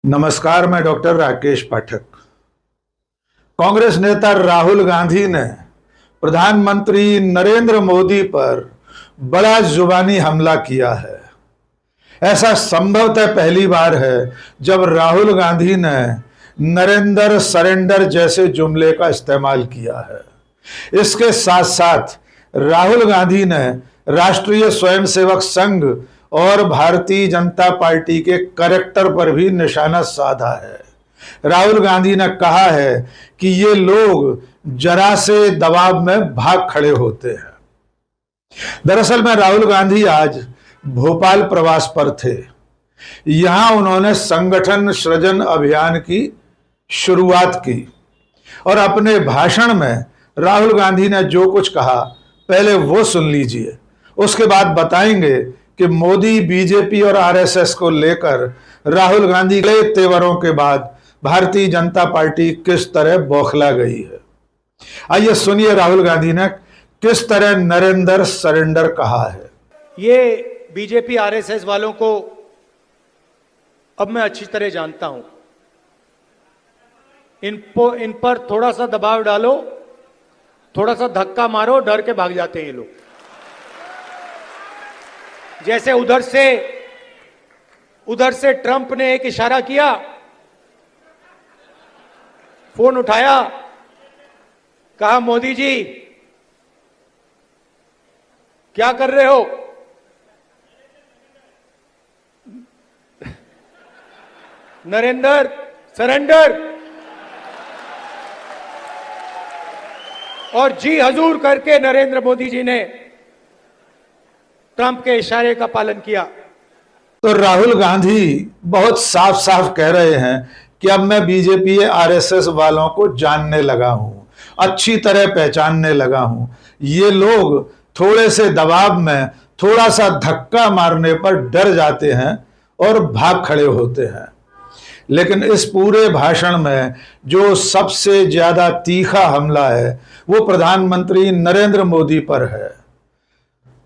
नमस्कार, मैं डॉक्टर राकेश पाठक। कांग्रेस नेता राहुल गांधी ने प्रधानमंत्री नरेंद्र मोदी पर बड़ा जुबानी हमला किया है। ऐसा संभवतः पहली बार है जब राहुल गांधी ने नरेंद्र सरेंडर जैसे जुमले का इस्तेमाल किया है। इसके साथ साथ राहुल गांधी ने राष्ट्रीय स्वयंसेवक संघ और भारतीय जनता पार्टी के कैरेक्टर पर भी निशाना साधा है। राहुल गांधी ने कहा है कि ये लोग जरा से दबाव में भाग खड़े होते हैं। दरअसल में राहुल गांधी आज भोपाल प्रवास पर थे। यहां उन्होंने संगठन सृजन अभियान की शुरुआत की और अपने भाषण में राहुल गांधी ने जो कुछ कहा पहले वो सुन लीजिए, उसके बाद बताएंगे कि मोदी, बीजेपी और आरएसएस को लेकर राहुल गांधी के तेवरों के बाद भारतीय जनता पार्टी किस तरह बौखला गई है। आइए सुनिए राहुल गांधी ने किस तरह नरेंद्र सरेंडर कहा है। ये बीजेपी आरएसएस वालों को अब मैं अच्छी तरह जानता हूं। इन पर थोड़ा सा दबाव डालो, थोड़ा सा धक्का मारो, डर के भाग जाते हैं ये लोग। जैसे उधर से ट्रंप ने एक इशारा किया, फोन उठाया, कहा मोदी जी क्या कर रहे हो? नरेंद्र सरेंडर, और जी हजूर करके नरेंद्र मोदी जी ने ट्रंप के इशारे का पालन किया। तो राहुल गांधी बहुत साफ साफ कह रहे हैं कि अब मैं बीजेपी आरएसएस वालों को जानने लगा हूं, अच्छी तरह पहचानने लगा हूं। ये लोग थोड़े से दबाव में, थोड़ा सा धक्का मारने पर डर जाते हैं और भाग खड़े होते हैं। लेकिन इस पूरे भाषण में जो सबसे ज्यादा तीखा हमला है वो प्रधानमंत्री नरेंद्र मोदी पर है।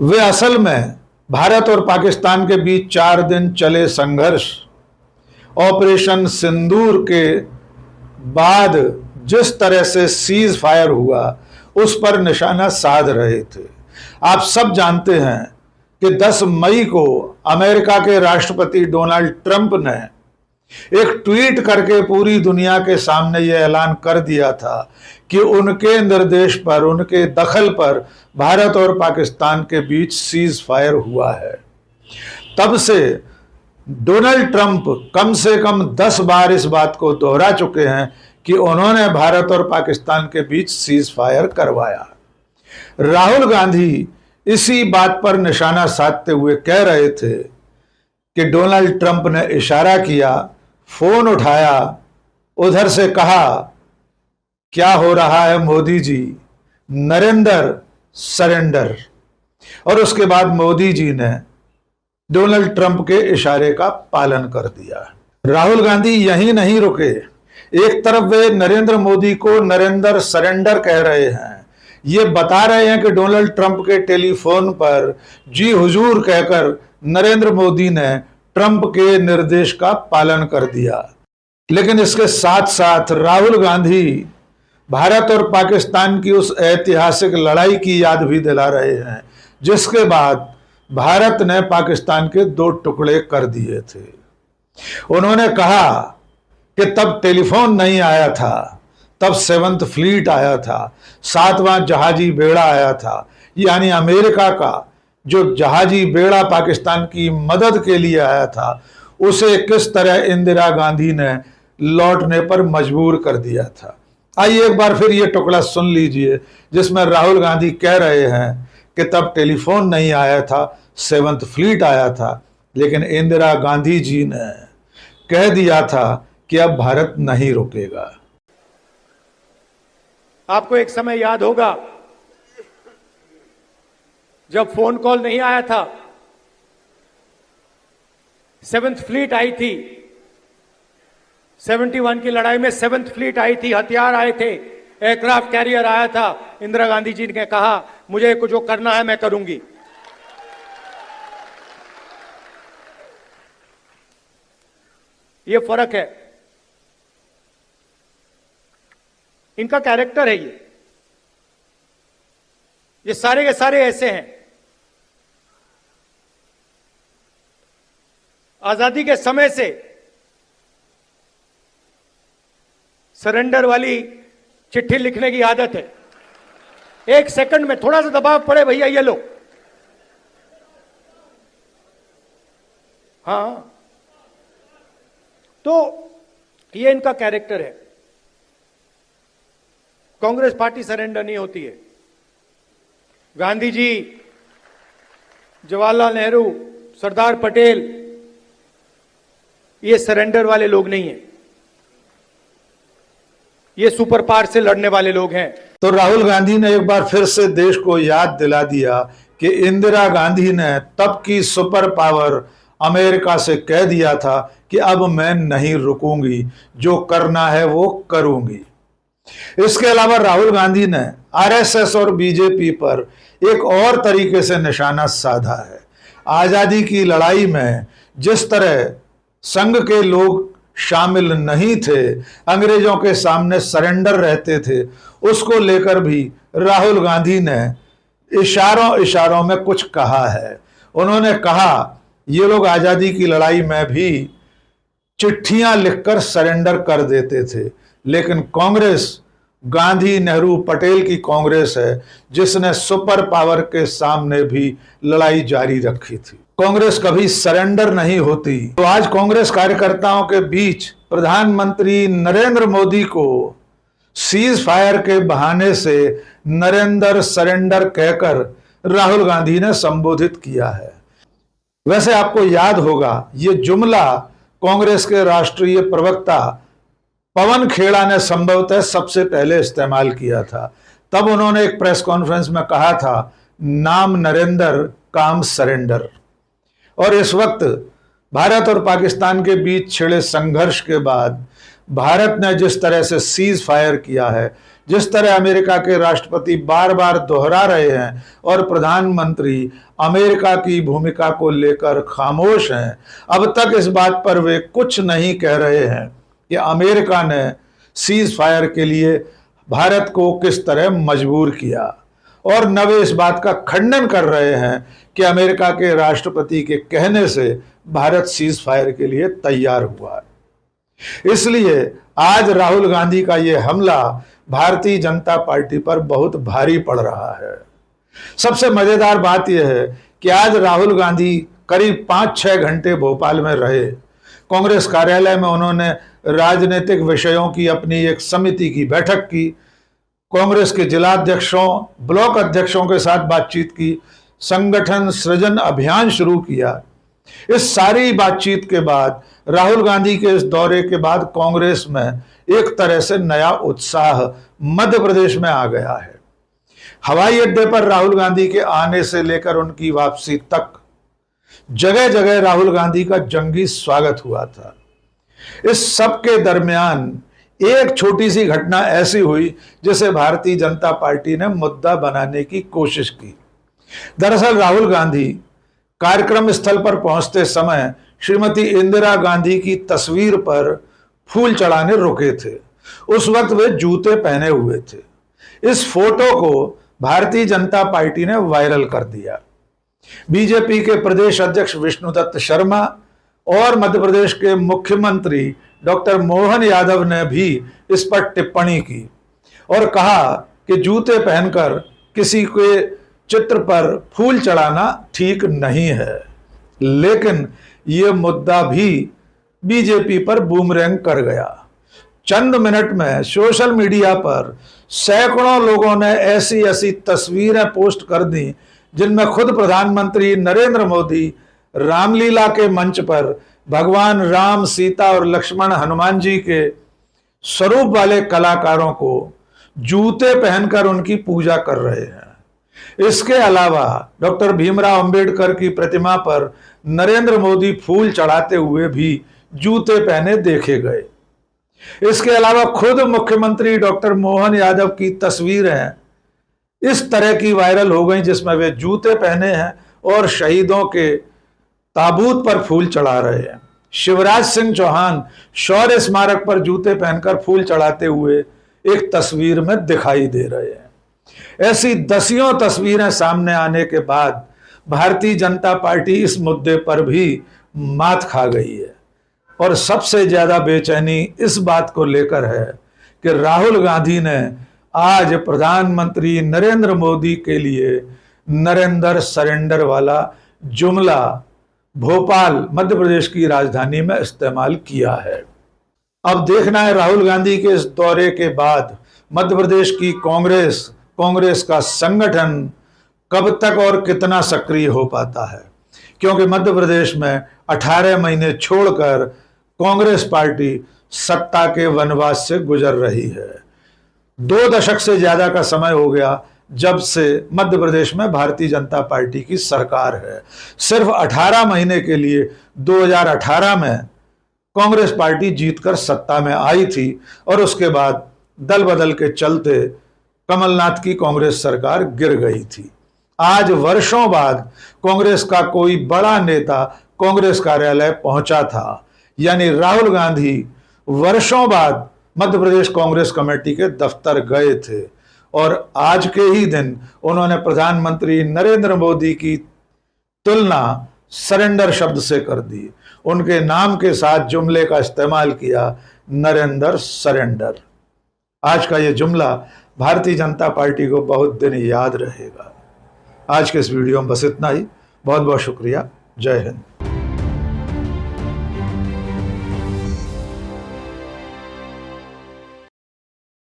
वे असल में भारत और पाकिस्तान के बीच 4 दिन चले संघर्ष, ऑपरेशन सिंदूर के बाद जिस तरह से सीज फायर हुआ उस पर निशाना साध रहे थे। आप सब जानते हैं कि 10 मई को अमेरिका के राष्ट्रपति डोनाल्ड ट्रंप ने एक ट्वीट करके पूरी दुनिया के सामने यह ऐलान कर दिया था कि उनके निर्देश पर, उनके दखल पर भारत और पाकिस्तान के बीच सीज फायर हुआ है। तब से डोनाल्ड ट्रंप कम से कम 10 बार इस बात को दोहरा चुके हैं कि उन्होंने भारत और पाकिस्तान के बीच सीज फायर करवाया। राहुल गांधी इसी बात पर निशाना साधते हुए कह रहे थे कि डोनाल्ड ट्रंप ने इशारा किया, फोन उठाया, उधर से कहा क्या हो रहा है मोदी जी, नरेंद्र सरेंडर, और उसके बाद मोदी जी ने डोनाल्ड ट्रंप के इशारे का पालन कर दिया। राहुल गांधी यहीं नहीं रुके। एक तरफ वे नरेंद्र मोदी को नरेंद्र सरेंडर कह रहे हैं, ये बता रहे हैं कि डोनाल्ड ट्रंप के टेलीफोन पर जी हुजूर कहकर नरेंद्र मोदी ने ट्रंप के निर्देश का पालन कर दिया। लेकिन इसके साथ साथ राहुल गांधी भारत और पाकिस्तान की उस ऐतिहासिक लड़ाई की याद भी दिला रहे हैं जिसके बाद भारत ने पाकिस्तान के 2 टुकड़े कर दिए थे। उन्होंने कहा कि तब टेलीफोन नहीं आया था, तब 7th फ्लीट आया था, 7वां जहाजी बेड़ा आया था, यानी अमेरिका का जो जहाजी बेड़ा पाकिस्तान की मदद के लिए आया था उसे किस तरह इंदिरा गांधी ने लौटने पर मजबूर कर दिया था। आइए एक बार फिर ये टुकड़ा सुन लीजिए जिसमें राहुल गांधी कह रहे हैं कि तब टेलीफोन नहीं आया था, 7th फ्लीट आया था, लेकिन इंदिरा गांधी जी ने कह दिया था कि अब भारत नहीं रुकेगा। आपको एक समय याद होगा जब फोन कॉल नहीं आया था, 7th फ्लीट आई थी, 71 की लड़ाई में 7th फ्लीट आई थी, हथियार आए थे, एयरक्राफ्ट कैरियर आया था। इंदिरा गांधी जी ने कहा मुझे जो करना है मैं करूंगी। ये फर्क है, इनका कैरेक्टर है ये सारे के सारे ऐसे हैं। आजादी के समय से सरेंडर वाली चिट्ठी लिखने की आदत है, 1 सेकंड में थोड़ा सा दबाव पड़े भैया ये लो, हाँ, तो ये इनका कैरेक्टर है। कांग्रेस पार्टी सरेंडर नहीं होती है। गांधी जी, जवाहरलाल नेहरू, सरदार पटेल, ये सरेंडर वाले लोग नहीं हैं, ये सुपर पावर से लड़ने वाले लोग हैं। तो राहुल गांधी ने एक बार फिर से देश को याद दिला दिया कि इंदिरा गांधी ने तब की सुपर पावर अमेरिका से कह दिया था कि अब मैं नहीं रुकूंगी, जो करना है वो करूंगी। इसके अलावा राहुल गांधी ने आरएसएस और बीजेपी पर एक और तरीके से निशाना साधा है। आजादी की लड़ाई में जिस तरह संघ के लोग शामिल नहीं थे, अंग्रेजों के सामने सरेंडर रहते थे, उसको लेकर भी राहुल गांधी ने इशारों इशारों में कुछ कहा है। उन्होंने कहा ये लोग आजादी की लड़ाई में भी चिट्ठियां लिखकर सरेंडर कर देते थे, लेकिन कांग्रेस गांधी नेहरू पटेल की कांग्रेस है जिसने सुपर पावर के सामने भी लड़ाई जारी रखी थी। कांग्रेस कभी सरेंडर नहीं होती। तो आज कांग्रेस कार्यकर्ताओं के बीच प्रधानमंत्री नरेंद्र मोदी को सीज फायर के बहाने से नरेंद्र सरेंडर कहकर राहुल गांधी ने संबोधित किया है। वैसे आपको याद होगा ये जुमला कांग्रेस के राष्ट्रीय प्रवक्ता पवन खेड़ा ने संभवतः सबसे पहले इस्तेमाल किया था। तब उन्होंने एक प्रेस कॉन्फ्रेंस में कहा था, नाम नरेंद्र काम सरेंडर। और इस वक्त भारत और पाकिस्तान के बीच छिड़े संघर्ष के बाद भारत ने जिस तरह से सीज फायर किया है, जिस तरह अमेरिका के राष्ट्रपति बार बार दोहरा रहे हैं और प्रधानमंत्री अमेरिका की भूमिका को लेकर खामोश हैं, अब तक इस बात पर वे कुछ नहीं कह रहे हैं कि अमेरिका ने सीज फायर के लिए भारत को किस तरह मजबूर किया, और न वे इस बात का खंडन कर रहे हैं कि अमेरिका के राष्ट्रपति के कहने से भारत सीज फायर के लिए तैयार हुआ है। इसलिए आज राहुल गांधी का ये हमला भारतीय जनता पार्टी पर बहुत भारी पड़ रहा है। सबसे मजेदार बात यह है कि आज राहुल गांधी करीब 5-6 घंटे भोपाल में रहे। कांग्रेस कार्यालय में उन्होंने राजनीतिक विषयों की अपनी एक समिति की बैठक की, कांग्रेस के जिलाध्यक्षों, ब्लॉक अध्यक्षों के साथ बातचीत की, संगठन सृजन अभियान शुरू किया। इस सारी बातचीत के बाद राहुल गांधी के इस दौरे के बाद कांग्रेस में एक तरह से नया उत्साह मध्य प्रदेश में आ गया है। हवाई अड्डे पर राहुल गांधी के आने से लेकर उनकी वापसी तक जगह जगह राहुल गांधी का जंगी स्वागत हुआ था। इस सब के दरमियान एक छोटी सी घटना ऐसी हुई जिसे भारतीय जनता पार्टी ने मुद्दा बनाने की कोशिश की। दरअसल राहुल गांधी कार्यक्रम स्थल पर पहुंचते समय श्रीमती इंदिरा गांधी की तस्वीर पर फूल चढ़ाने रुके थे। उस वक्त वे जूते पहने हुए थे। इस फोटो को भारतीय जनता पार्टी ने वायरल कर दिया। बीजेपी के प्रदेश अध्यक्ष विष्णुदत्त शर्मा और मध्य प्रदेश के मुख्यमंत्री डॉक्टर मोहन यादव ने भी इस पर टिप्पणी की और कहा कि जूते पहनकर किसी के चित्र पर फूल चढ़ाना ठीक नहीं है। लेकिन यह मुद्दा भी बीजेपी पर बूमरैंग कर गया। चंद मिनट में सोशल मीडिया पर सैकड़ों लोगों ने ऐसी ऐसी तस्वीरें पोस्ट कर दी जिनमें खुद प्रधानमंत्री नरेंद्र मोदी रामलीला के मंच पर भगवान राम, सीता और लक्ष्मण हनुमान जी के स्वरूप वाले कलाकारों को जूते पहनकर उनकी पूजा कर रहे हैं। इसके अलावा डॉक्टर भीमराव अंबेडकर की प्रतिमा पर नरेंद्र मोदी फूल चढ़ाते हुए भी जूते पहने देखे गए। इसके अलावा खुद मुख्यमंत्री डॉक्टर मोहन यादव की तस्वीरें इस तरह की वायरल हो गई जिसमें वे जूते पहने हैं और शहीदों के ताबूत पर फूल चढ़ा रहे हैं। शिवराज सिंह चौहान शौर्य स्मारक पर जूते पहनकर फूल चढ़ाते हुए एक तस्वीर में दिखाई दे रहे हैं। ऐसी दसियों तस्वीरें सामने आने के बाद भारतीय जनता पार्टी इस मुद्दे पर भी मात खा गई है और सबसे ज्यादा बेचैनी इस बात को लेकर है कि राहुल गांधी ने आज प्रधानमंत्री नरेंद्र मोदी के लिए नरेंद्र सरेंडर वाला जुमला भोपाल मध्य प्रदेश की राजधानी में इस्तेमाल किया है। अब देखना है राहुल गांधी के इस दौरे के बाद मध्य प्रदेश की कांग्रेस का संगठन कब तक और कितना सक्रिय हो पाता है, क्योंकि मध्य प्रदेश में 18 महीने छोड़कर कांग्रेस पार्टी सत्ता के वनवास से गुजर रही है। 2 दशक से ज्यादा का समय हो गया जब से मध्य प्रदेश में भारतीय जनता पार्टी की सरकार है। सिर्फ 18 महीने के लिए 2018 में कांग्रेस पार्टी जीतकर सत्ता में आई थी और उसके बाद दल बदल के चलते कमलनाथ की कांग्रेस सरकार गिर गई थी। आज वर्षों बाद कांग्रेस का कोई बड़ा नेता कांग्रेस कार्यालय पहुंचा था, यानी राहुल गांधी वर्षों बाद मध्य प्रदेश कांग्रेस कमेटी के दफ्तर गए थे और आज के ही दिन उन्होंने प्रधानमंत्री नरेंद्र मोदी की तुलना सरेंडर शब्द से कर दी। उनके नाम के साथ जुमले का इस्तेमाल किया, नरेंद्र सरेंडर। आज का ये जुमला भारतीय जनता पार्टी को बहुत दिन याद रहेगा। आज के इस वीडियो में बस इतना ही। बहुत बहुत शुक्रिया। जय हिंद।